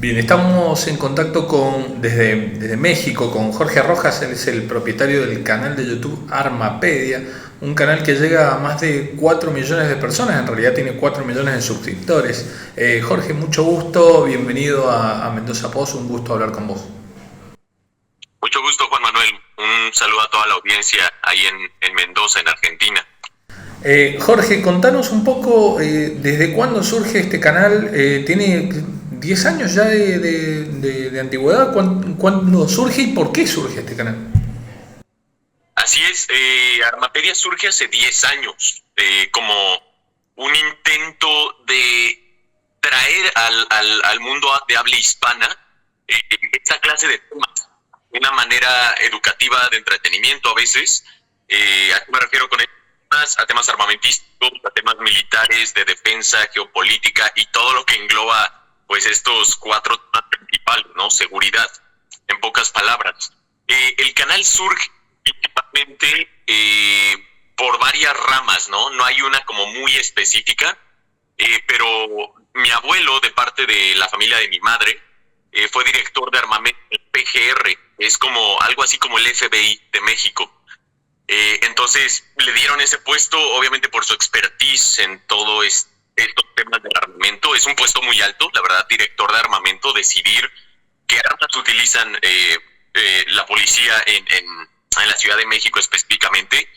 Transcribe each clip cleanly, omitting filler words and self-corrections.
Bien, estamos en contacto desde México con Jorge Rojas. Él es el propietario del canal de YouTube Armapedia, un canal que llega a más de 4 millones de personas, en realidad tiene 4 millones de suscriptores. Jorge, mucho gusto, bienvenido a Mendoza Post, un gusto hablar con vos. Mucho gusto, Juan Manuel. Un saludo a toda la audiencia ahí en Mendoza, en Argentina. Jorge, contanos un poco desde cuándo surge este canal. Tiene 10 años ya de antigüedad. ¿Cuándo surge y por qué surge este canal? Así es, Armapedia surge hace 10 años como un intento de traer al mundo de habla hispana esta clase de temas, de una manera educativa de entretenimiento a veces. ¿A qué me refiero con esto? A temas armamentísticos, a temas militares, de defensa, geopolítica y todo lo que engloba pues estos 4 temas principales, ¿no? Seguridad, en pocas palabras. El canal surge principalmente por varias ramas, ¿no? No hay una como muy específica, pero mi abuelo, de parte de la familia de mi madre, fue director de armamento del PGR, es como algo así como el FBI de México. Entonces le dieron ese puesto, obviamente por su expertise en todo estos temas del armamento. Es un puesto muy alto, la verdad, director de armamento, decidir qué armas utilizan la policía en la Ciudad de México específicamente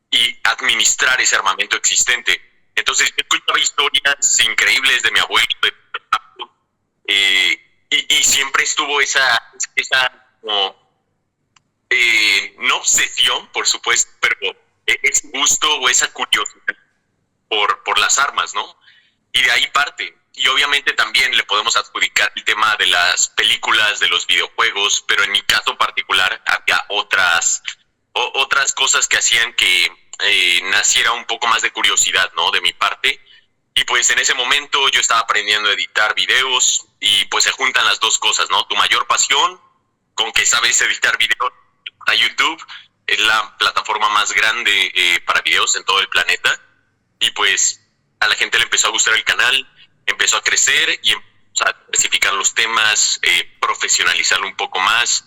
y administrar ese armamento existente. Entonces yo escuchaba historias increíbles de mi abuelo, y siempre estuvo esa como, no obsesión, por supuesto, pero ese gusto o esa curiosidad por las armas, ¿no? Y de ahí parte. Y obviamente también le podemos adjudicar el tema de las películas, de los videojuegos, pero en mi caso particular había otras cosas que hacían que naciera un poco más de curiosidad, ¿no? De mi parte. Y pues en ese momento yo estaba aprendiendo a editar videos y pues se juntan las dos cosas, ¿no? Tu mayor pasión con que sabes editar videos. A YouTube es la plataforma más grande para videos en todo el planeta, y pues a la gente le empezó a gustar el canal, empezó a crecer y empezó a especificar los temas, profesionalizarlo un poco más,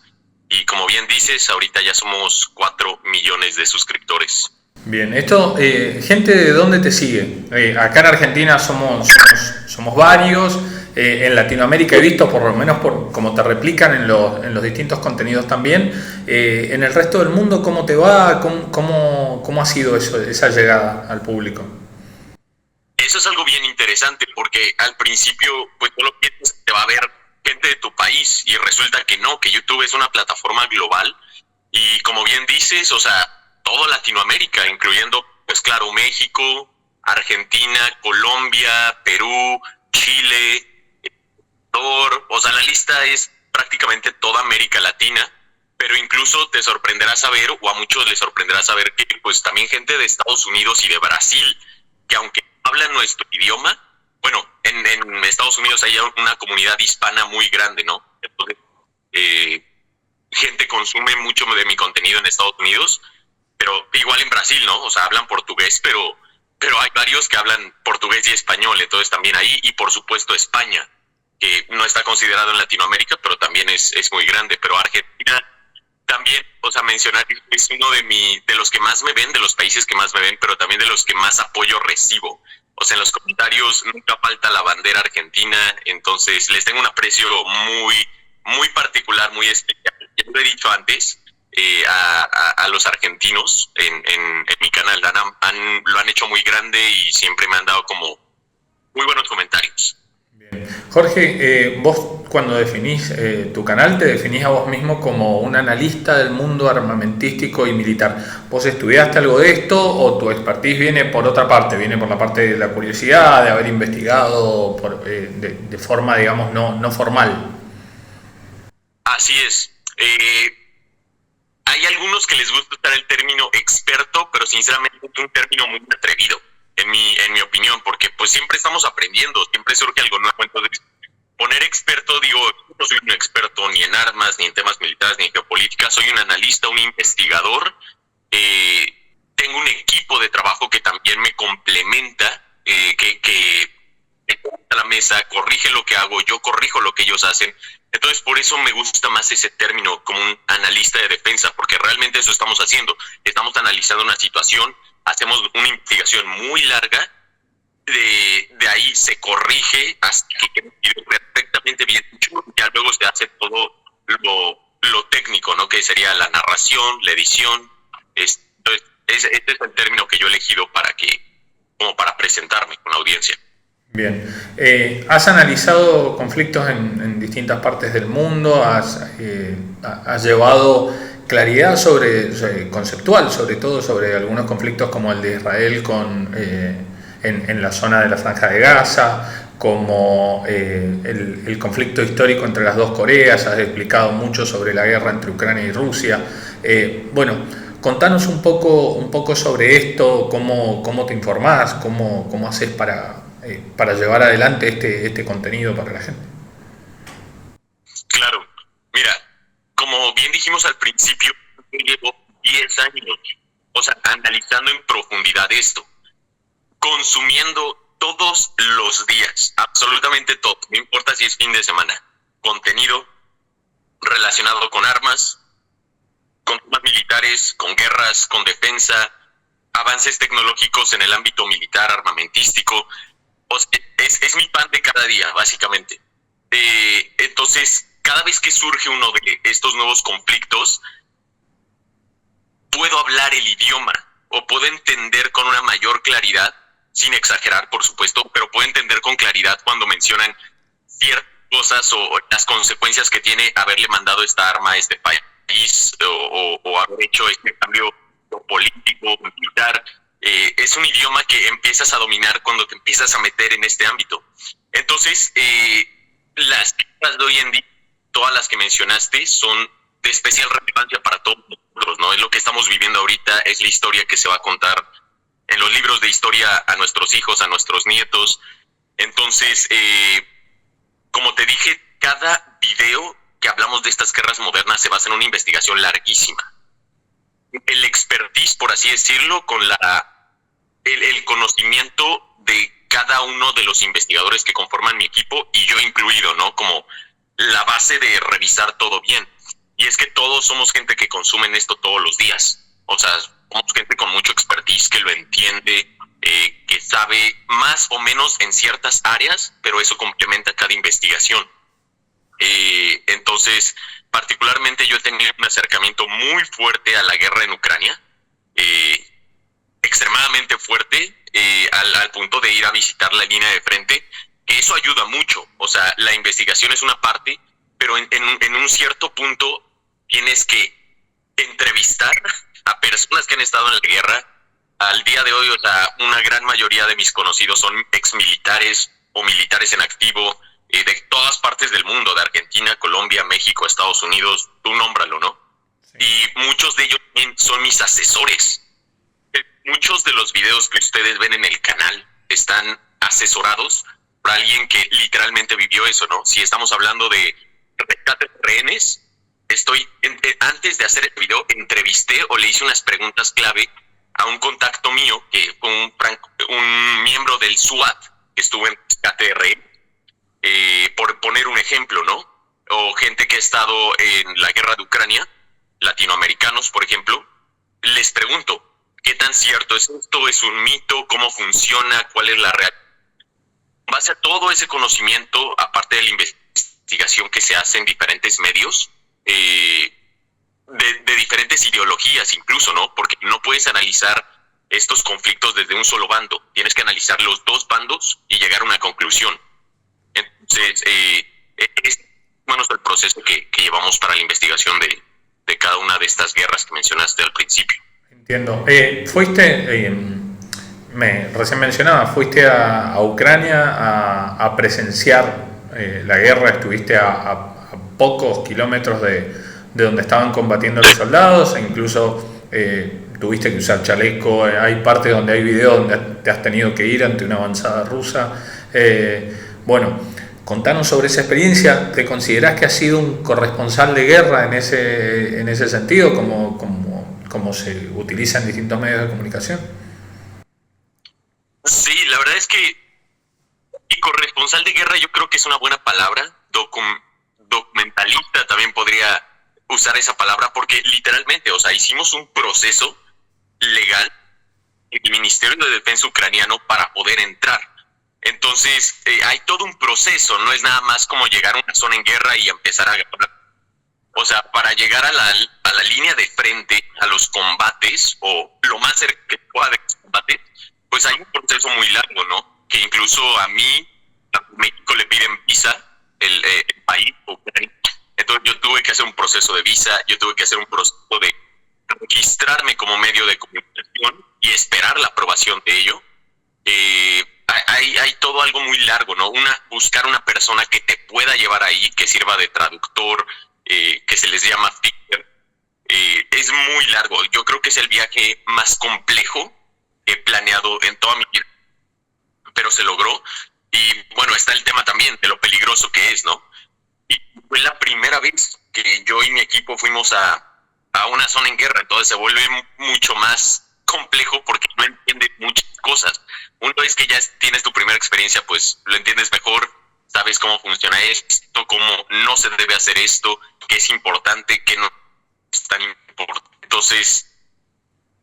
y como bien dices, ahorita ya somos 4 millones de suscriptores. Bien, gente de dónde te sigue. Acá en Argentina somos varios. En Latinoamérica he visto, por lo menos por cómo te replican en los distintos contenidos también. En el resto del mundo, ¿cómo te va? ¿Cómo ha sido esa llegada al público? Eso es algo bien interesante, porque al principio pues solo piensas que te va a ver gente de tu país, y resulta que no, que YouTube es una plataforma global, y como bien dices, o sea, todo Latinoamérica, incluyendo, pues claro, México, Argentina, Colombia, Perú, Chile, Ecuador. O sea, la lista es prácticamente toda América Latina, pero incluso te sorprenderá saber, o a muchos les sorprenderá saber, que pues también gente de Estados Unidos y de Brasil, que aunque hablan nuestro idioma, bueno, en Estados Unidos hay una comunidad hispana muy grande, ¿no? Entonces, gente consume mucho de mi contenido en Estados Unidos, pero igual en Brasil, ¿no? O sea, hablan portugués, pero hay varios que hablan portugués y español, entonces también ahí, y por supuesto España, que no está considerado en Latinoamérica, pero también es muy grande. Pero Argentina también, o sea, mencionar, es uno de los que más me ven, de los países que más me ven, pero también de los que más apoyo recibo. O sea, en los comentarios nunca falta la bandera argentina, entonces les tengo un aprecio muy particular, muy especial. Ya lo he dicho antes, a los argentinos en mi canal lo han hecho muy grande y siempre me han dado como muy buenos comentarios. Bien. Jorge, vos cuando definís tu canal te definís a vos mismo como un analista del mundo armamentístico y militar. ¿Vos estudiaste algo de esto o tu expertise viene por otra parte? ¿Viene por la parte de la curiosidad, de haber investigado de forma, digamos, no formal? Así es. Hay algunos que les gusta usar el término experto, pero sinceramente es un término muy atrevido, en mi opinión, porque pues siempre estamos aprendiendo, siempre surge algo nuevo. Entonces, poner experto, digo, no soy un experto ni en armas, ni en temas militares, ni en geopolítica, soy un analista, un investigador. Tengo un equipo de trabajo que también me complementa, que a la mesa, corrige lo que hago, yo corrijo lo que ellos ellos hacen. Entonces, por eso me gusta más ese término como un analista de defensa, porque realmente eso estamos haciendo. Estamos analizando una situación, hacemos una investigación muy larga, de ahí se corrige hasta que quede perfectamente bien hecho, ya luego se hace todo lo técnico, ¿no? Que sería la narración, la edición. Entonces, este es el término que yo he elegido como para presentarme con la audiencia. Bien. ¿Has analizado conflictos en distintas partes del mundo? ¿Has llevado claridad conceptual, sobre todo sobre algunos conflictos como el de Israel en la zona de la Franja de Gaza, como el conflicto histórico entre las dos Coreas? Has explicado mucho sobre la guerra entre Ucrania y Rusia. Bueno, contanos un poco sobre esto, cómo te informás, cómo haces para llevar adelante este contenido para la gente. Claro, mira, como bien dijimos al principio, yo llevo 10 años, o sea, analizando en profundidad esto, consumiendo todos los días, absolutamente todo, no importa si es fin de semana, contenido relacionado con armas, con temas militares, con guerras, con defensa, avances tecnológicos en el ámbito militar, armamentístico. O sea, es mi pan de cada día, básicamente. Entonces, cada vez que surge uno de estos nuevos conflictos, puedo hablar el idioma o puedo entender con una mayor claridad, sin exagerar, por supuesto, pero puedo entender con claridad cuando mencionan ciertas cosas o las consecuencias que tiene haberle mandado esta arma a este país o haber hecho este cambio político, militar. Es un idioma que empiezas a dominar cuando te empiezas a meter en este ámbito. Entonces, las guerras de hoy en día, todas las que mencionaste, son de especial relevancia para todos nosotros, ¿no? Es lo que estamos viviendo ahorita, es la historia que se va a contar en los libros de historia a nuestros hijos, a nuestros nietos. Entonces, como te dije, cada video que hablamos de estas guerras modernas se basa en una investigación larguísima. El expertise, por así decirlo, con el conocimiento de cada uno de los investigadores que conforman mi equipo, y yo incluido, ¿no? Como la base de revisar todo bien. Y es que todos somos gente que consume esto todos los días. O sea, somos gente con mucho expertise que lo entiende, que sabe más o menos en ciertas áreas, pero eso complementa cada investigación. Entonces, particularmente yo he tenido un acercamiento muy fuerte a la guerra en Ucrania, extremadamente fuerte, al punto de ir a visitar la línea de frente, que eso ayuda mucho. O sea, la investigación es una parte, pero en un cierto punto tienes que entrevistar a personas que han estado en la guerra. Al día de hoy, o sea, una gran mayoría de mis conocidos son exmilitares o militares en activo, de todas partes del mundo, de Argentina, Colombia, México, Estados Unidos, tú nómbralo, ¿no? Sí. Y muchos de ellos son mis asesores. Muchos de los videos que ustedes ven en el canal están asesorados por alguien que literalmente vivió eso, ¿no? Si estamos hablando de rescate de rehenes, antes de hacer el video, entrevisté o le hice unas preguntas clave a un contacto mío, que fue un miembro del SWAT que estuvo en rescate de rehenes. Por poner un ejemplo, ¿no? O gente que ha estado en la guerra de Ucrania, latinoamericanos, por ejemplo, les pregunto, ¿qué tan cierto es esto? ¿Es un mito? ¿Cómo funciona? ¿Cuál es la realidad? En base a todo ese conocimiento, aparte de la investigación que se hace en diferentes medios, de diferentes ideologías incluso, ¿no? Porque no puedes analizar estos conflictos desde un solo bando, tienes que analizar los dos bandos y llegar a una conclusión. Entonces, es el proceso que llevamos para la investigación de cada una de estas guerras que mencionaste al principio. Entiendo. Recién mencionaba, fuiste a Ucrania a presenciar la guerra, estuviste a pocos kilómetros de donde estaban combatiendo los soldados, e incluso tuviste que usar chaleco. Hay partes donde hay videos donde te has tenido que ir ante una avanzada rusa. Bueno, contanos sobre esa experiencia. ¿Te considerás que has sido un corresponsal de guerra en ese sentido, como se utiliza en distintos medios de comunicación? Sí, la verdad es que corresponsal de guerra yo creo que es una buena palabra. documentalista, también podría usar esa palabra, porque literalmente, o sea, hicimos un proceso legal en el Ministerio de Defensa ucraniano para poder entrar. Entonces, hay todo un proceso, no es nada más como llegar a una zona en guerra y empezar a ganar. O sea, para llegar a la línea de frente, a los combates, o lo más cerca que pueda de los combates, pues hay un proceso muy largo, ¿no? Que incluso a mí, a México le piden visa, el país, Ucrania. Entonces yo tuve que hacer un proceso de visa, yo tuve que hacer un proceso de registrarme como medio de comunicación y esperar la aprobación de ello. Hay todo algo muy largo, ¿no? Buscar una persona que te pueda llevar ahí, que sirva de traductor, que se les llama fixer, es muy largo. Yo creo que es el viaje más complejo que he planeado en toda mi vida, pero se logró. Y bueno, está el tema también de lo peligroso que es, ¿no? Y fue la primera vez que yo y mi equipo fuimos a una zona en guerra, entonces se vuelve mucho más complejo porque no entiendes muchas cosas. Una vez que ya tienes tu primera experiencia, pues lo entiendes mejor, sabes cómo funciona esto, cómo no se debe hacer esto, qué es importante, qué no es tan importante. Entonces,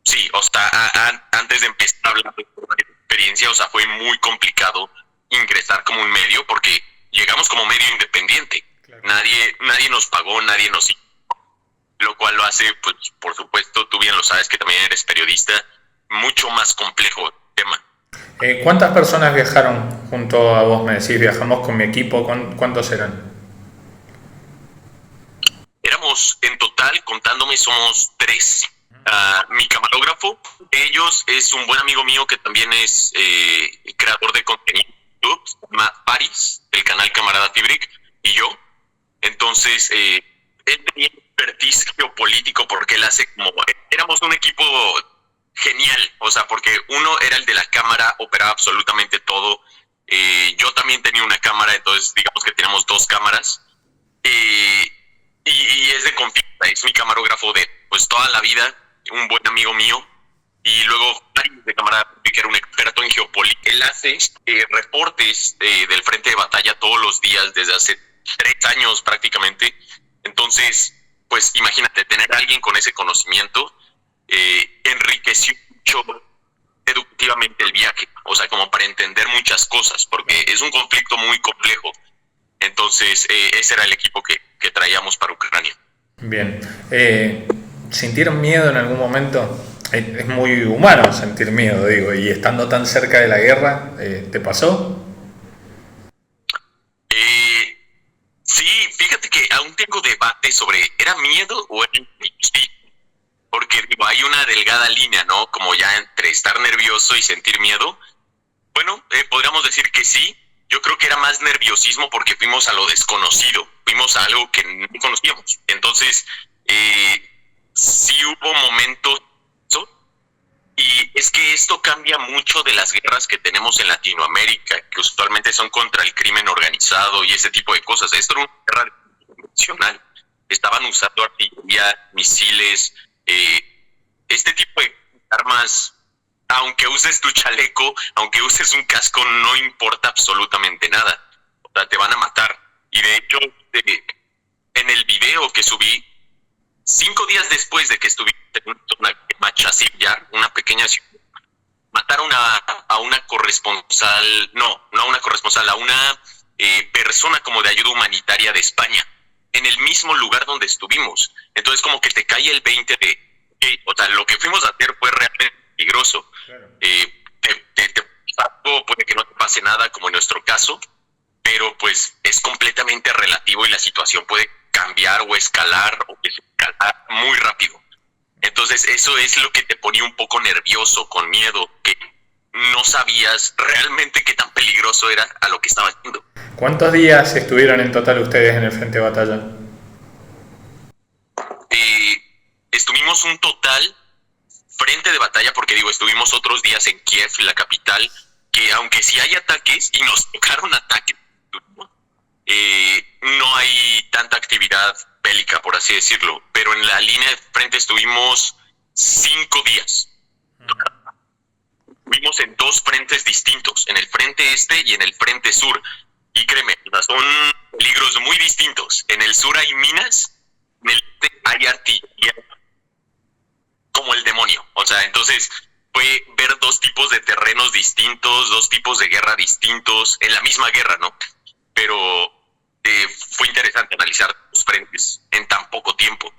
sí, o sea, antes de empezar a hablar de experiencia, o sea, fue muy complicado ingresar como un medio porque llegamos como medio independiente. Claro. Nadie nos pagó, nadie nos hizo, lo cual lo hace, pues, por supuesto, tú bien lo sabes que también eres periodista, mucho más complejo el tema. ¿Cuántas personas viajaron junto a vos? Me decís, viajamos con mi equipo, ¿cuántos eran? Éramos, en total, contándome, somos 3. Mi camarógrafo de ellos es un buen amigo mío que también es creador de contenido, Paris, el canal Camarada Fibric, y yo. Entonces, él tenía expertise geopolítico porque él hace como... Éramos un equipo genial, o sea, porque uno era el de la cámara, operaba absolutamente todo. Yo también tenía una cámara, entonces digamos que teníamos 2 cámaras. Y es de confianza, es mi camarógrafo de pues toda la vida, un buen amigo mío. Y luego de Camarada, que era un experto en geopolítica. Él hace reportes del frente de batalla todos los días desde hace 3 años prácticamente. Entonces, pues imagínate, tener a alguien con ese conocimiento enriqueció mucho educativamente el viaje, o sea, como para entender muchas cosas, porque es un conflicto muy complejo. Entonces, ese era el equipo que traíamos para Ucrania. Bien. ¿Sintieron miedo en algún momento? Es muy humano sentir miedo, digo, y estando tan cerca de la guerra, ¿te pasó? Sí, fíjate que aún tengo debate sobre, ¿era miedo o era injusticia? Porque digo, hay una delgada línea, ¿no? Como ya entre estar nervioso y sentir miedo. Bueno, podríamos decir que sí. Yo creo que era más nerviosismo porque fuimos a lo desconocido, fuimos a algo que no conocíamos. Entonces, sí hubo momentos, y es que esto cambia mucho de las guerras que tenemos en Latinoamérica, que usualmente son contra el crimen organizado y ese tipo de cosas. Esto era una guerra convencional. Estaban usando artillería, misiles, este tipo de armas. Aunque uses tu chaleco, aunque uses un casco, no importa absolutamente nada. O sea, te van a matar. Y de hecho, en el video que subí, 5 días después de que estuvimos en una Machasilla, una pequeña ciudad, mataron a una corresponsal, no a una corresponsal, a una persona como de ayuda humanitaria de España, en el mismo lugar donde estuvimos. Entonces como que te cae el 20 de, o sea, lo que fuimos a hacer fue realmente peligroso. Claro. Puede que no te pase nada, como en nuestro caso, pero pues es completamente relativo y la situación puede cambiar o escalar muy rápido. Entonces eso es lo que te ponía un poco nervioso, con miedo, que no sabías realmente qué tan peligroso era a lo que estaba haciendo. ¿Cuántos días estuvieron en total ustedes en el frente de batalla? Estuvimos un total frente de batalla, porque digo, estuvimos otros días en Kiev, la capital, que aunque sí hay ataques, y nos tocaron ataques, no hay tanta actividad bélica, por así decirlo, pero en la línea de frente estuvimos 5 días. Estuvimos en 2 frentes distintos, en el frente este y en el frente sur. Y créeme, o sea, son peligros muy distintos. En el sur hay minas, en el este hay artillería como el demonio. O sea, entonces fue ver dos tipos de terrenos distintos, dos tipos de guerra distintos, en la misma guerra, ¿no? Pero fue interesante analizar los frentes en tan poco tiempo.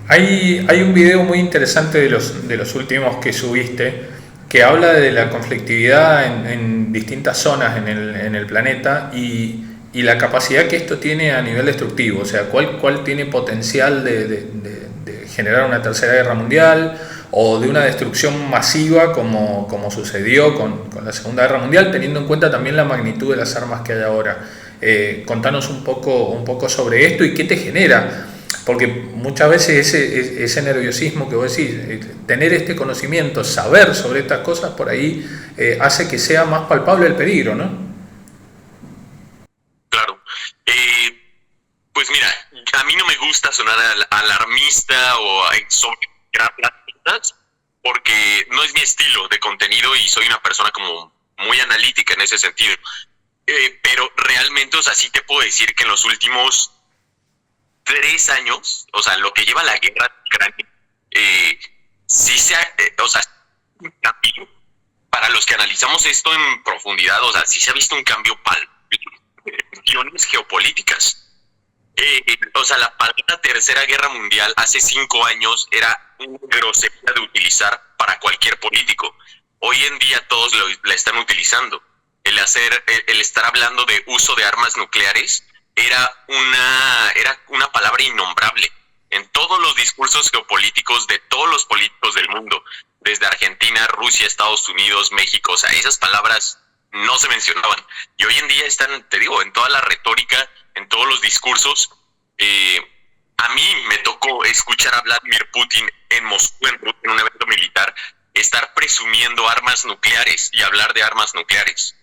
Hay un video muy interesante de los últimos que subiste que habla de la conflictividad en distintas zonas en el planeta y la capacidad que esto tiene a nivel destructivo, o sea, cuál tiene potencial de generar una tercera guerra mundial o de una destrucción masiva como sucedió con la Segunda Guerra Mundial, teniendo en cuenta también la magnitud de las armas que hay ahora. Contanos un poco sobre esto y qué te genera. Porque muchas veces ese nerviosismo que vos decís, tener este conocimiento, saber sobre estas cosas, por ahí hace que sea más palpable el peligro, ¿no? Claro. Pues mira, a mí no me gusta sonar alarmista o exagerar las cosas porque no es mi estilo de contenido y soy una persona como muy analítica en ese sentido. Pero realmente, o sea, sí te puedo decir que en los últimos 3 años, o sea, lo que lleva la guerra de Ucrania, sí se ha, o sea, un cambio. Para los que analizamos esto en profundidad, o sea, sí se ha visto un cambio de cuestiones geopolíticas. O sea, la palabra Tercera Guerra Mundial hace 5 años era una grosería de utilizar para cualquier político. Hoy en día todos la están utilizando. El estar hablando de uso de armas nucleares era una palabra innombrable en todos los discursos geopolíticos de todos los políticos del mundo, desde Argentina, Rusia, Estados Unidos, México. O sea, esas palabras no se mencionaban. Y hoy en día están, te digo, en toda la retórica, en todos los discursos. A mí me tocó escuchar a Vladimir Putin en Moscú, en un evento militar, estar presumiendo armas nucleares y hablar de armas nucleares.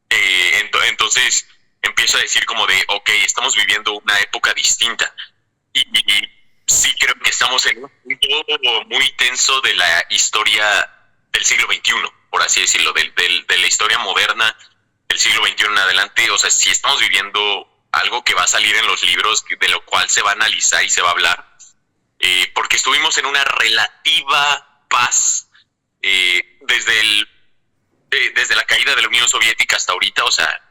Entonces empiezo a decir como de, ok, estamos viviendo una época distinta. Y sí creo que estamos en un punto muy tenso de la historia del siglo XXI, por así decirlo, de la historia moderna del siglo XXI en adelante. O sea, sí estamos viviendo algo que va a salir en los libros, de lo cual se va a analizar y se va a hablar, porque estuvimos en una relativa paz desde la caída de la Unión Soviética hasta ahorita. O sea,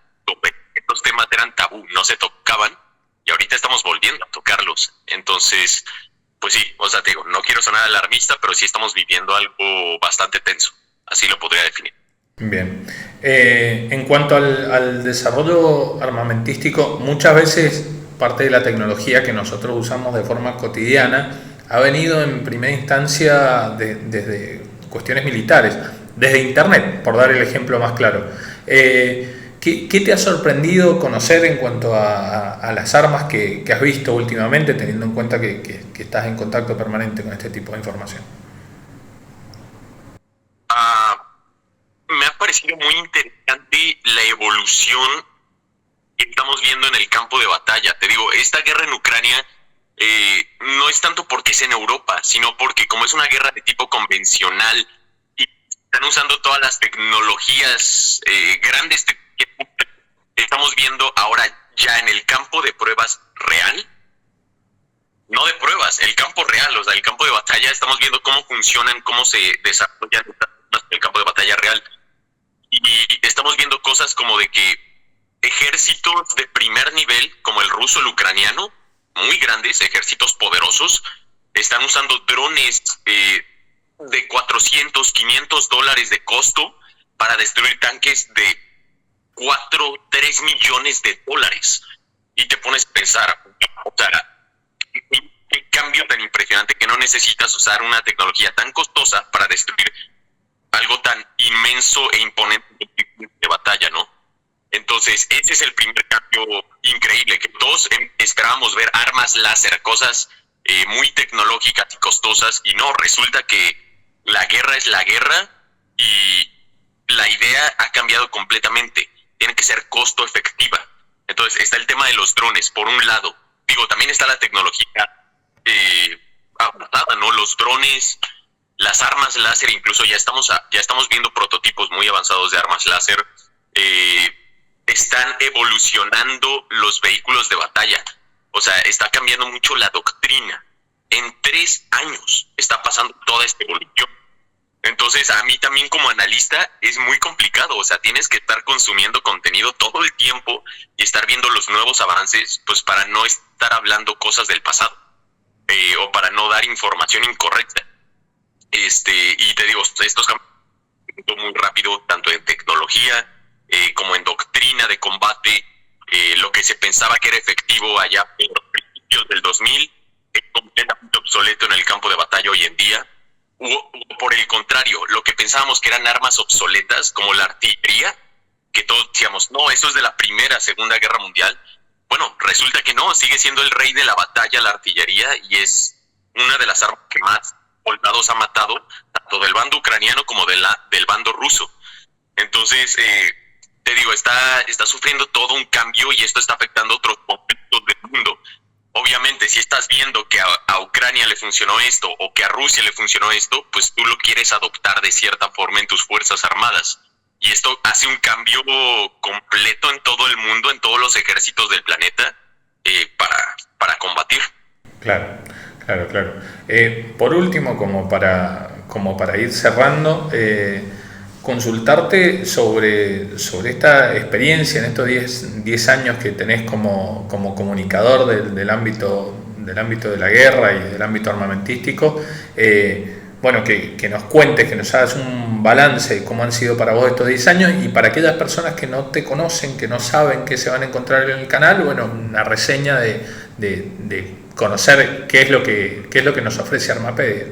estos temas eran tabú, no se tocaban, y ahorita estamos volviendo a tocarlos. Entonces, pues sí, o sea, te digo, no quiero sonar alarmista, pero sí estamos viviendo algo bastante tenso, así lo podría definir. Bien. En cuanto al desarrollo armamentístico, muchas veces parte de la tecnología que nosotros usamos de forma cotidiana ha venido en primera instancia desde cuestiones militares, desde Internet, por dar el ejemplo más claro. ¿Qué te ha sorprendido conocer en cuanto a las armas que has visto últimamente, teniendo en cuenta que estás en contacto permanente con este tipo de información? Me ha parecido muy interesante la evolución que estamos viendo en el campo de batalla. Te digo, esta guerra en Ucrania no es tanto porque es en Europa, sino porque como es una guerra de tipo convencional y están usando todas las tecnologías grandes que estamos viendo ahora ya en el campo de pruebas real. No de pruebas, el campo real, o sea, el campo de batalla. Estamos viendo cómo funcionan, cómo se desarrollan el campo de batalla real. Y estamos viendo cosas como de que ejércitos de primer nivel, como el ruso, el ucraniano, muy grandes, ejércitos poderosos, están usando drones de 400, 500 dólares de costo para destruir tanques de 4, 3 millones de dólares. Y te pones a pensar, o sea, qué cambio tan impresionante, que no necesitas usar una tecnología tan costosa para destruir algo tan inmenso e imponente de batalla, ¿no? Entonces, ese es el primer cambio increíble, que todos esperábamos ver armas láser, cosas muy tecnológicas y costosas, y no, resulta que la guerra es la guerra y la idea ha cambiado completamente. Tiene que ser costo efectiva. Entonces, está el tema de los drones, por un lado. Digo, también está la tecnología avanzada, ¿no? Los drones, las armas láser, incluso ya estamos viendo prototipos muy avanzados de armas láser. están evolucionando los vehículos de batalla. O sea, está cambiando mucho la doctrina. En 3 años está pasando toda esta evolución. Entonces, a mí también como analista es muy complicado. O sea, tienes que estar consumiendo contenido todo el tiempo y estar viendo los nuevos avances, pues para no estar hablando cosas del pasado, o para no dar información incorrecta. Y te digo, estos cambios muy rápido, tanto en tecnología como en doctrina de combate. Lo que se pensaba que era efectivo allá en los principios del 2000 es completamente obsoleto en el campo de batalla hoy en día. O por el contrario, lo que pensábamos que eran armas obsoletas, como la artillería, que todos decíamos, no, eso es de la Primera, Segunda Guerra Mundial. Bueno, resulta que no, sigue siendo el rey de la batalla la artillería, y es una de las armas que más soldados ha matado, tanto del bando ucraniano como del bando ruso. Entonces, te digo, está sufriendo todo un cambio, y esto está afectando otros conflictos del mundo. Obviamente, si estás viendo que a Ucrania le funcionó esto, o que a Rusia le funcionó esto, pues tú lo quieres adoptar de cierta forma en tus fuerzas armadas. Y esto hace un cambio completo en todo el mundo, en todos los ejércitos del planeta, para combatir. Claro, claro, claro. Por último, como para ir cerrando, consultarte sobre esta experiencia en estos 10 años que tenés como comunicador del ámbito de la guerra y del ámbito armamentístico. Bueno, que nos cuentes, que nos hagas un balance de cómo han sido para vos estos 10 años, y para aquellas personas que no te conocen, que no saben qué se van a encontrar en el canal, bueno, una reseña de conocer qué es lo que nos ofrece Armapedia.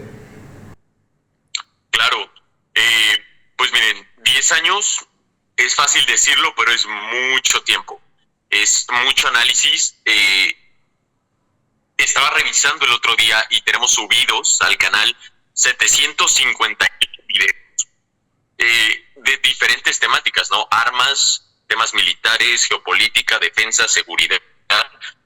Claro, pues miren, 10 años es fácil decirlo, pero es mucho tiempo, es mucho análisis. Estaba revisando el otro día y tenemos subidos al canal 750 videos de diferentes temáticas, ¿no? Armas, temas militares, geopolítica, defensa, seguridad,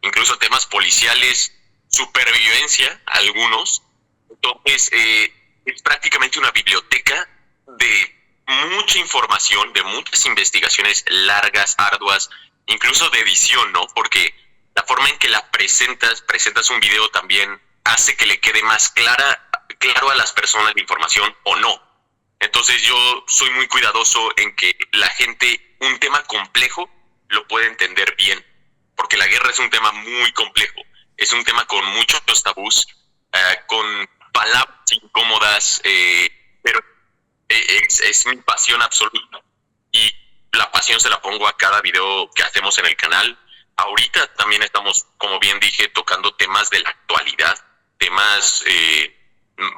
incluso temas policiales, supervivencia, algunos. Entonces, es prácticamente una biblioteca de mucha información, de muchas investigaciones largas, arduas, incluso de edición, ¿no? Porque la forma en que la presentas un video también hace que le quede más claro a las personas la información o no. Entonces yo soy muy cuidadoso en que la gente, un tema complejo, lo pueda entender bien, porque la guerra es un tema muy complejo, es un tema con muchos tabús, con palabras incómodas, pero es mi pasión absoluta, y la pasión se la pongo a cada video que hacemos en el canal. Ahorita también estamos, como bien dije, tocando temas de la actualidad, temas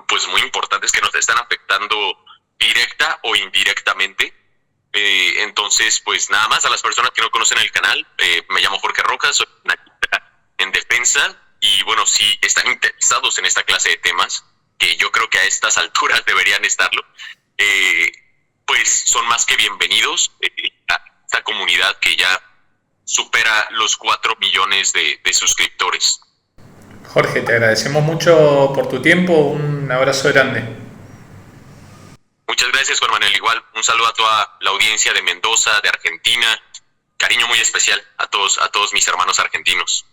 pues muy importantes que nos están afectando directa o indirectamente. Entonces, pues nada más, a las personas que no conocen el canal, me llamo Jorge Rojas, soy analista en defensa, y bueno, si están interesados en esta clase de temas, que yo creo que a estas alturas deberían estarlo, pues son más que bienvenidos a esta comunidad que ya supera los 4 millones de suscriptores. Jorge, te agradecemos mucho por tu tiempo, un abrazo grande. Muchas gracias, Juan Manuel. Igual, un saludo a toda la audiencia de Mendoza, de Argentina. Cariño muy especial a todos mis hermanos argentinos.